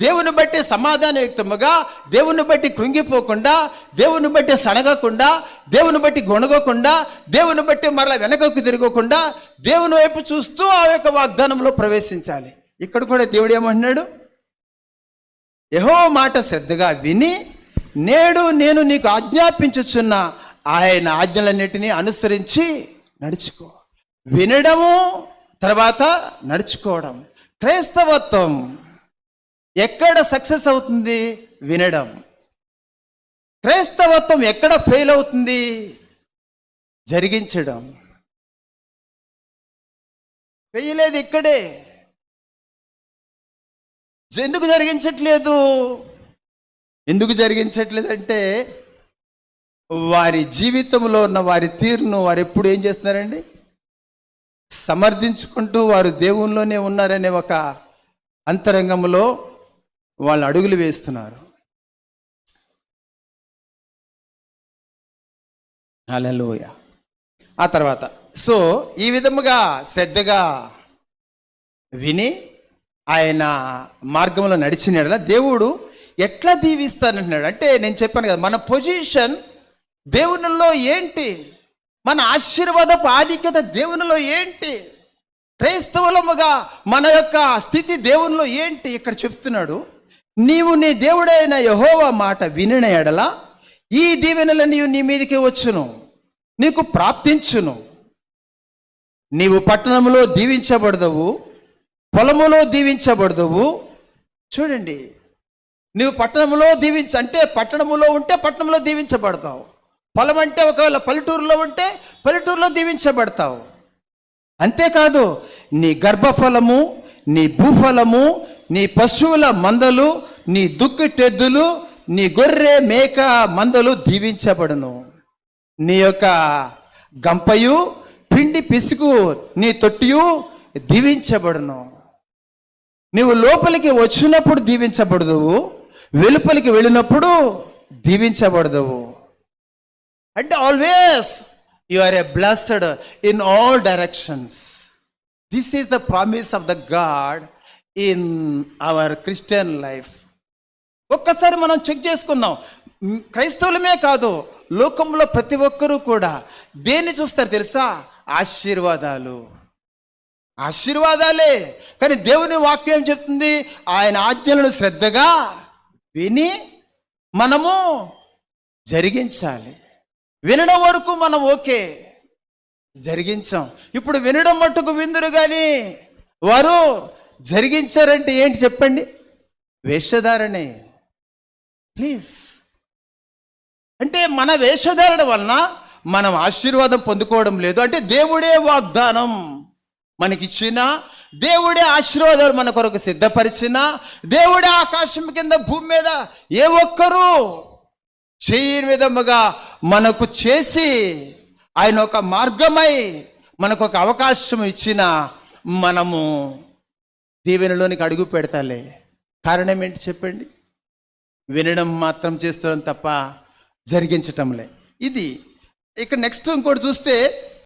దేవుని బట్టి సమాధానయుక్తముగా, దేవుని బట్టి కృంగిపోకుండా, దేవుని బట్టి సనగకుండా, దేవుని బట్టి గొణగకుండా, దేవుని బట్టి మరలా వెనకకు తిరగకుండా దేవుని వైపు చూస్తూ ఆ యొక్క వాగ్దానంలో ప్రవేశించాలి. ఇక్కడ కూడా దేవుడు ఏమంటున్నాడు? యెహోవా మాట శ్రద్ధగా విని నేడు నేను నీకు ఆజ్ఞాపించుచున్న ఆయన ఆజ్ఞలన్నిటినీ అనుసరించి నడుచుకో. వినడము తర్వాత నడుచుకోవడం. క్రైస్తవత్వం ఎక్కడ సక్సెస్ అవుతుంది? వినడం. క్రైస్తవత్వం ఎక్కడ ఫెయిల్ అవుతుంది? జరిగించడం. ఫెయిలేదు ఇక్కడే. ఎందుకు జరిగించట్లేదు? ఎందుకు జరిగించట్లేదంటే వారి జీవితంలో ఉన్న వారి తీరును వారు ఎప్పుడు ఏం చేస్తున్నారండి? సమర్థించుకుంటూ వారు దేవునిలోనే ఉన్నారనే ఒక అంతరంగంలో వాళ్ళు అడుగులు వేస్తున్నారు. హల్లెలూయా. ఆ తర్వాత ఈ విధముగా శ్రద్ధగా విని ఆయన మార్గంలో నడిచినాడు. దేవుడు ఎట్లా దీవిస్తానంటున్నాడు అంటే, నేను చెప్పాను కదా, మన పొజిషన్ దేవునిలో ఏంటి, మన ఆశీర్వాదపు ఆధిక్యత దేవునిలో ఏంటి, క్రైస్తవులముగా మన యొక్క స్థితి దేవునిలో ఏంటి? ఇక్కడ చెప్తున్నాడు, నీవు నీ దేవుడైన యెహోవా మాట వినిన ఎడల ఈ దీవెనలన్నీ నీ మీదకి వచ్చును, నీకు ప్రాప్తించును. నీవు పట్టణంలో దీవించబడదవు, పొలములో దీవించబడదవు. చూడండి, నువ్వు పట్టణంలో అంటే పట్టణంలో ఉంటే పట్టణంలో దీవించబడతావు. పొలం అంటే ఒకవేళ పల్లెటూరులో ఉంటే పల్లెటూరులో దీవించబడతావు. అంతేకాదు, నీ గర్భఫలము, నీ భూఫలము, నీ పశువుల మందలు, నీ దుక్కిటెద్దులు, నీ గొర్రె మేక మందలు దీవించబడును. నీ యొక్క గంపయు పిండి పిసుకు నీ తొట్టియు దీవించబడును. నీవు లోపలికి వచ్చినప్పుడు దీవించబడదువు, వెలుపలికి వెళ్ళినప్పుడు దీవించబడదువు. అంటే always you are a blessed in all directions. This is the promise of the God in our Christian life. ఒక్కసారి మనం చెక్ చేసుకుందాం. క్రైస్తవులమే కాదు, లోకంలో ప్రతి ఒక్కరూ కూడా దేన్ని చూస్తారు తెలుసా? ఆశీర్వాదాలు. ఆశీర్వాదాలే. కానీ దేవుని వాక్యం చెప్తుంది, ఆయన ఆజ్ఞలను శ్రద్ధగా విని మనము జరిగించాలి. వినడం వరకు మనం ఓకే, జరిగించాం. ఇప్పుడు వినడం మట్టుకు విందురు కానీ వారు జరిగించారంటే ఏంటి చెప్పండి? వేషధారణే. ప్లీజ్. అంటే మన వేషధారణ వలన మనం ఆశీర్వాదం పొందుకోవడం లేదు. అంటే దేవుడే వాగ్దానం మనకిచ్చిన, దేవుడే ఆశీర్వాదాలు మన కొరకు సిద్ధపరిచిన, దేవుడే ఆకాశం కింద భూమి మీద ఏ ఒక్కరూ చేయని విధముగా మనకు చేసి ఆయన ఒక మార్గమై మనకు ఒక అవకాశం ఇచ్చిన మనము దీవెనలోనికి అడుగు పెడతాలే. కారణం ఏంటి చెప్పండి? వినడం మాత్రం చేస్తున్నాం తప్ప జరిగించటంలే. ఇది ఇక్కడ నెక్స్ట్ ఇంకోటి చూస్తే